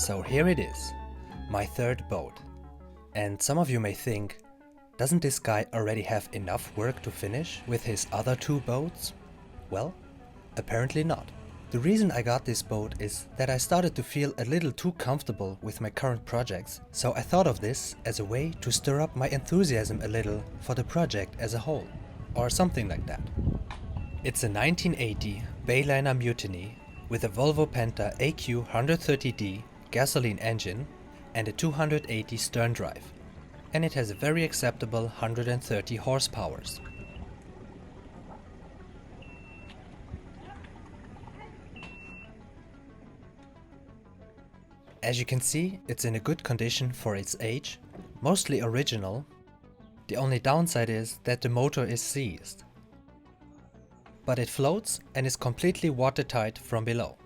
So here it is, my third boat. And some of you may think, doesn't this guy already have enough work to finish with his other two boats? Well, apparently not. The reason I got this boat is that I started to feel a little too comfortable with my current projects, so I thought of this as a way to stir up my enthusiasm a little for the project as a whole, or something like that. It's a 1980 Bayliner Mutiny with a Volvo Penta AQ 130D gasoline engine and a 280 stern drive, and it has a very acceptable 130 horsepower. As you can see, it's in a good condition for its age, mostly original. The only downside is that the motor is seized. But it floats and is completely watertight from below.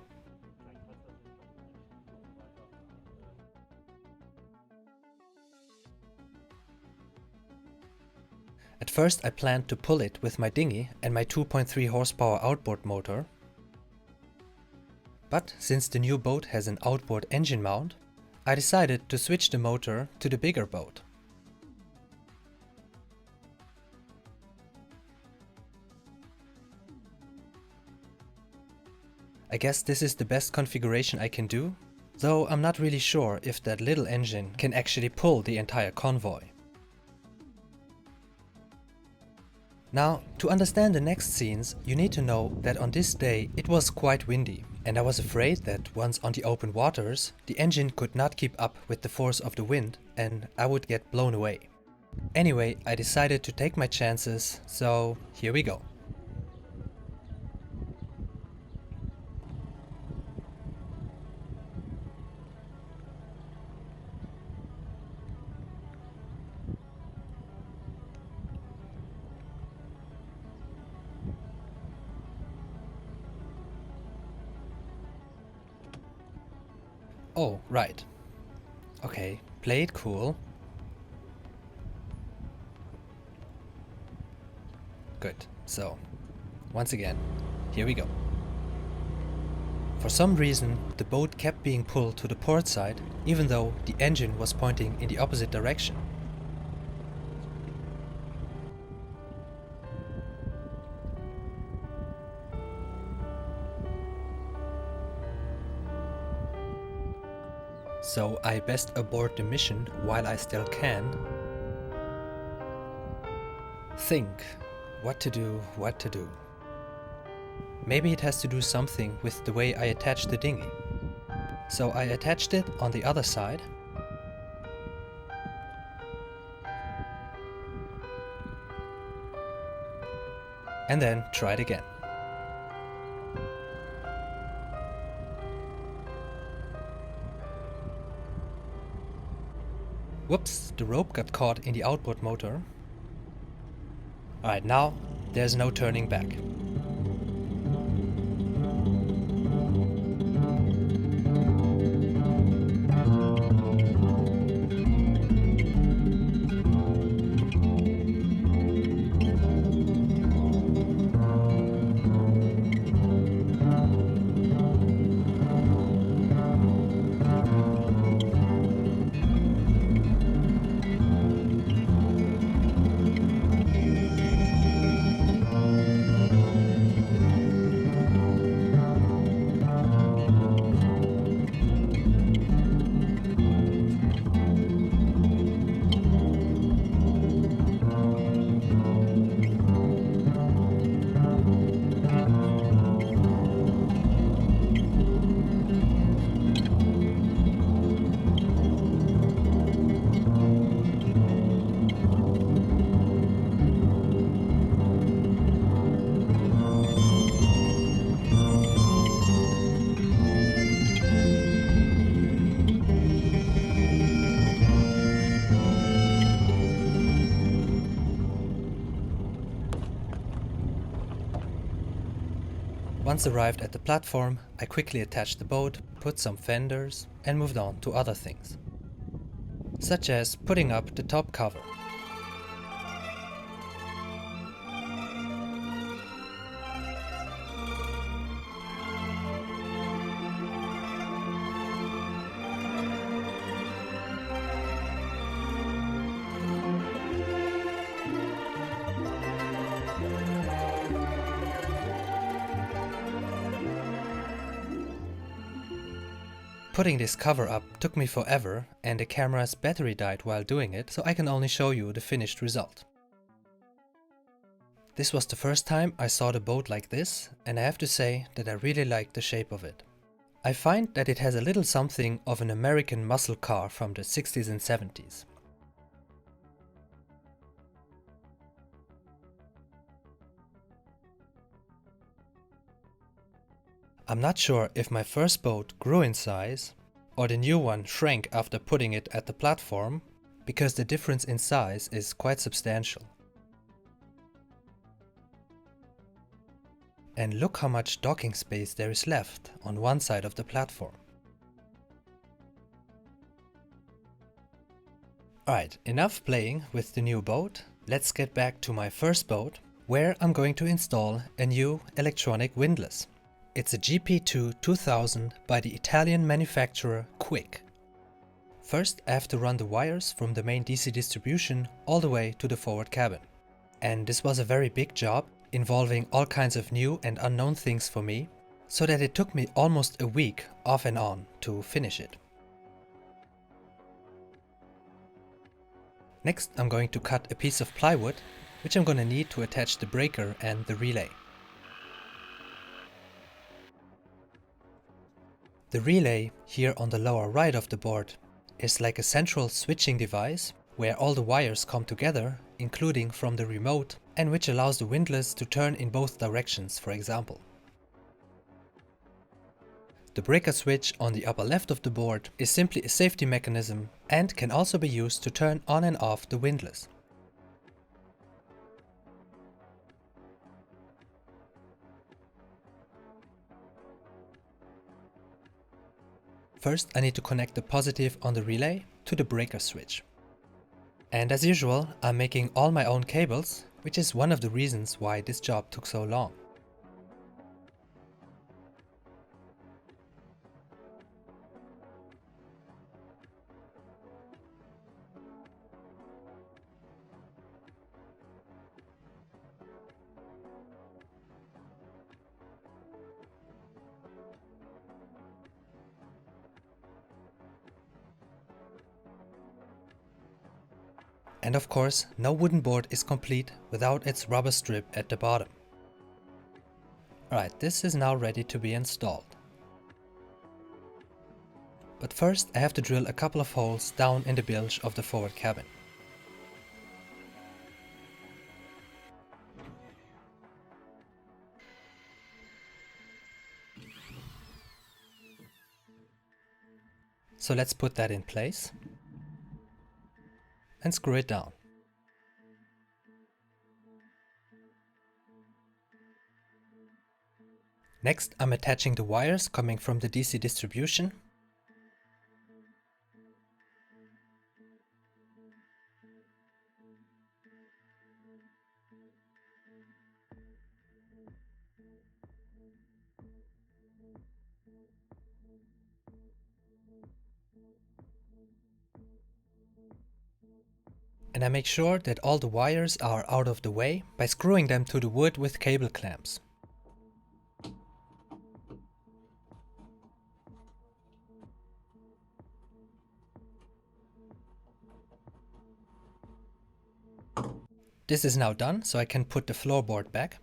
At first I planned to pull it with my dinghy and my 2.3 horsepower outboard motor. But since the new boat has an outboard engine mount, I decided to switch the motor to the bigger boat. I guess this is the best configuration I can do, though I'm not really sure if that little engine can actually pull the entire convoy. Now, to understand the next scenes, you need to know that on this day it was quite windy, and I was afraid that once on the open waters, the engine could not keep up with the force of the wind and I would get blown away. Anyway, I decided to take my chances, so here we go. Oh, right. Okay, play it cool. Good, so, once again, here we go. For some reason, the boat kept being pulled to the port side, even though the engine was pointing in the opposite direction. So I best abort the mission while I still can. Think what to do, what to do. Maybe it has to do something with the way I attach the dinghy. So I attached it on the other side. And then tried again. Whoops, the rope got caught in the outboard motor. Alright, now there's no turning back. Once arrived at the platform, I quickly attached the boat, put some fenders, and moved on to other things, such as putting up the top cover. putting this cover up took me forever and the camera's battery died while doing it, so I can only show you the finished result. This was the first time I saw the boat like this, and I have to say that I really like the shape of it. I find that it has a little something of an American muscle car from the 60s and 70s. I'm not sure if my first boat grew in size or the new one shrank after putting it at the platform, because the difference in size is quite substantial. And look how much docking space there is left on one side of the platform. Alright, enough playing with the new boat. Let's get back to my first boat, where I'm going to install a new electronic windlass. It's a GP2 2000 by the Italian manufacturer Quick. First, I have to run the wires from the main DC distribution all the way to the forward cabin. And this was a very big job, involving all kinds of new and unknown things for me, so that it took me almost a week off and on to finish it. Next, I'm going to cut a piece of plywood, which I'm going to need to attach the breaker and the relay. The relay, here on the lower right of the board, is like a central switching device where all the wires come together, including from the remote, and which allows the windlass to turn in both directions, for example. The breaker switch on the upper left of the board is simply a safety mechanism and can also be used to turn on and off the windlass. First, I need to connect the positive on the relay to the breaker switch. And as usual, I'm making all my own cables, which is one of the reasons why this job took so long. And of course, no wooden board is complete without its rubber strip at the bottom. Alright, this is now ready to be installed. But first I have to drill a couple of holes down in the bilge of the forward cabin. So let's put that in place and screw it down. Next, I'm attaching the wires coming from the DC distribution. And I make sure that all the wires are out of the way by screwing them to the wood with cable clamps. This is now done, so I can put the floorboard back.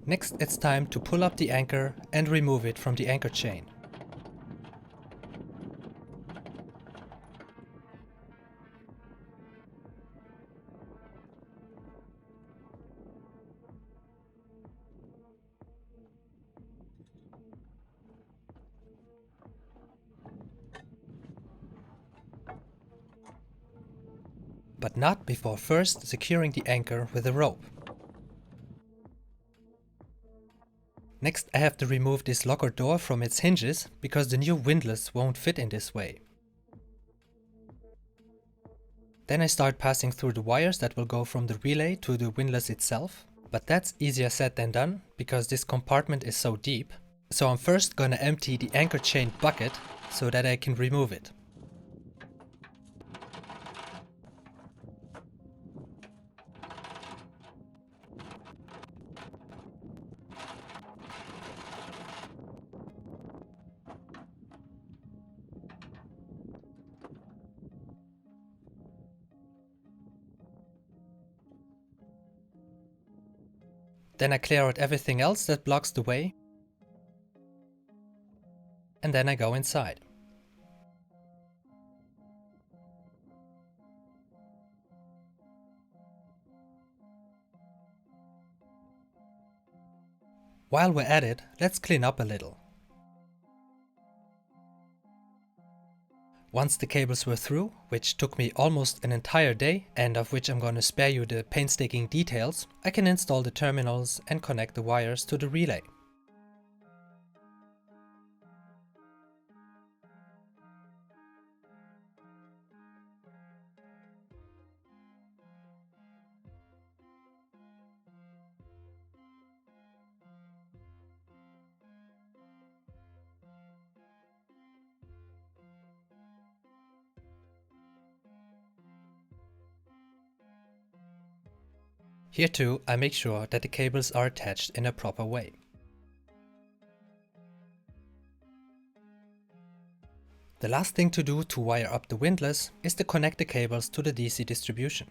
Next, it's time to pull up the anchor and remove it from the anchor chain. But not before first securing the anchor with a rope. Next, I have to remove this locker door from its hinges because the new windlass won't fit in this way. Then I start passing through the wires that will go from the relay to the windlass itself. But that's easier said than done because this compartment is so deep. So I'm first gonna empty the anchor chain bucket so that I can remove it. Then I clear out everything else that blocks the way. And then I go inside. While we're at it, let's clean up a little. Once the cables were through, which took me almost an entire day and of which I'm gonna spare you the painstaking details, I can install the terminals and connect the wires to the relay. Here too, I make sure that the cables are attached in a proper way. The last thing to do to wire up the windlass is to connect the cables to the DC distribution.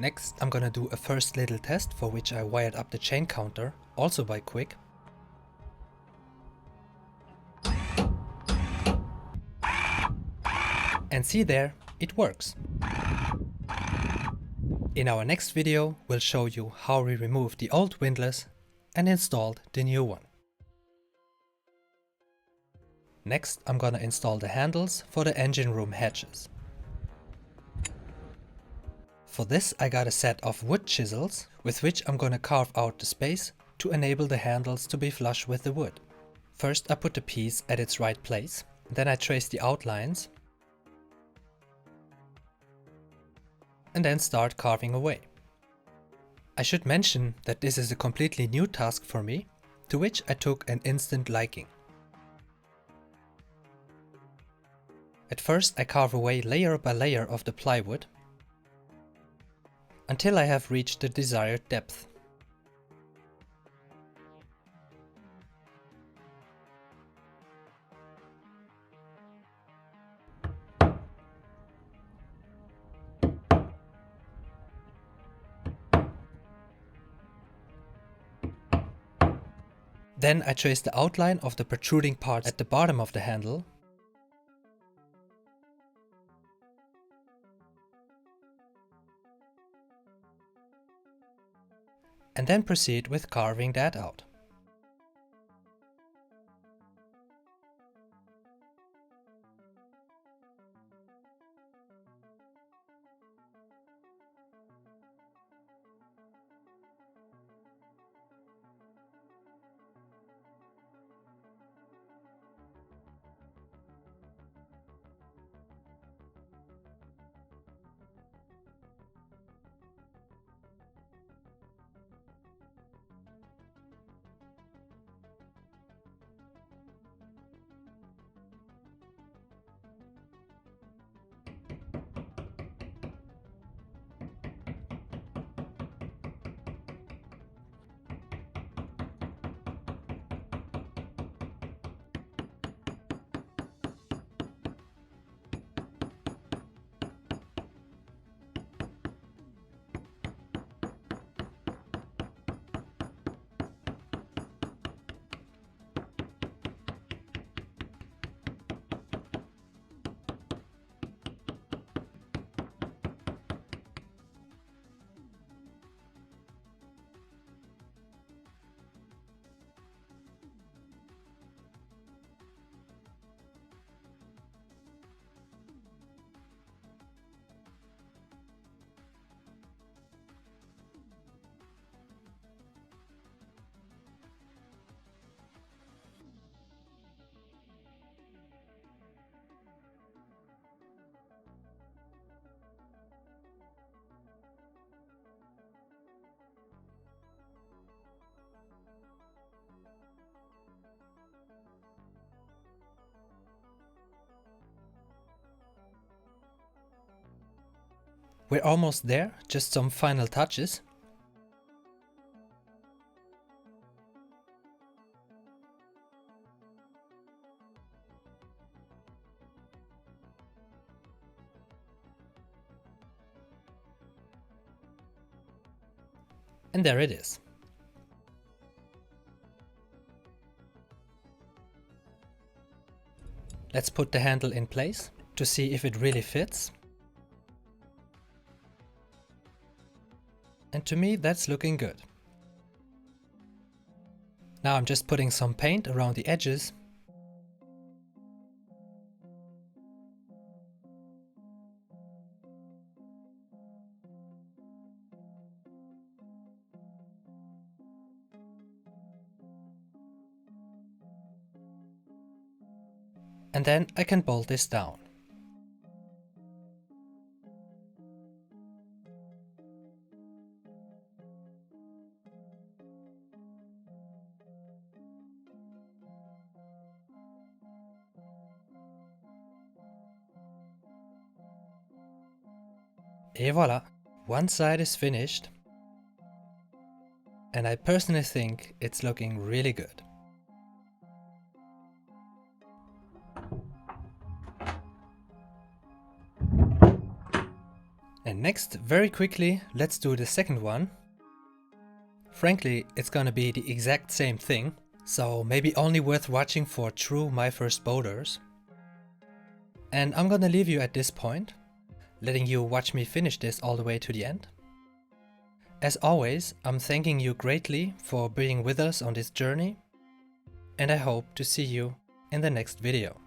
Next, I'm gonna do a first little test for which I wired up the chain counter, also by Quick. And see there, it works. In our next video, we'll show you how we removed the old windlass and installed the new one. Next, I'm gonna install the handles for the engine room hatches. For this, I got a set of wood chisels with which I'm gonna carve out the space to enable the handles to be flush with the wood. First, I put the piece at its right place, then I trace the outlines and then start carving away. I should mention that this is a completely new task for me, to which I took an instant liking. At first, I carve away layer by layer of the plywood until I have reached the desired depth. Then I trace the outline of the protruding parts at the bottom of the handle . And then proceed with carving that out. We're almost there, just some final touches. And there it is. Let's put the handle in place to see if it really fits. And to me, that's looking good. Now I'm just putting some paint around the edges. And then I can bolt this down. Et voila! One side is finished. And I personally think it's looking really good. And next, very quickly, let's do the second one. Frankly, it's gonna be the exact same thing, so maybe only worth watching for true My First Boaters. And I'm gonna leave you at this point, letting you watch me finish this all the way to the end. As always, I'm thanking you greatly for being with us on this journey, and I hope to see you in the next video.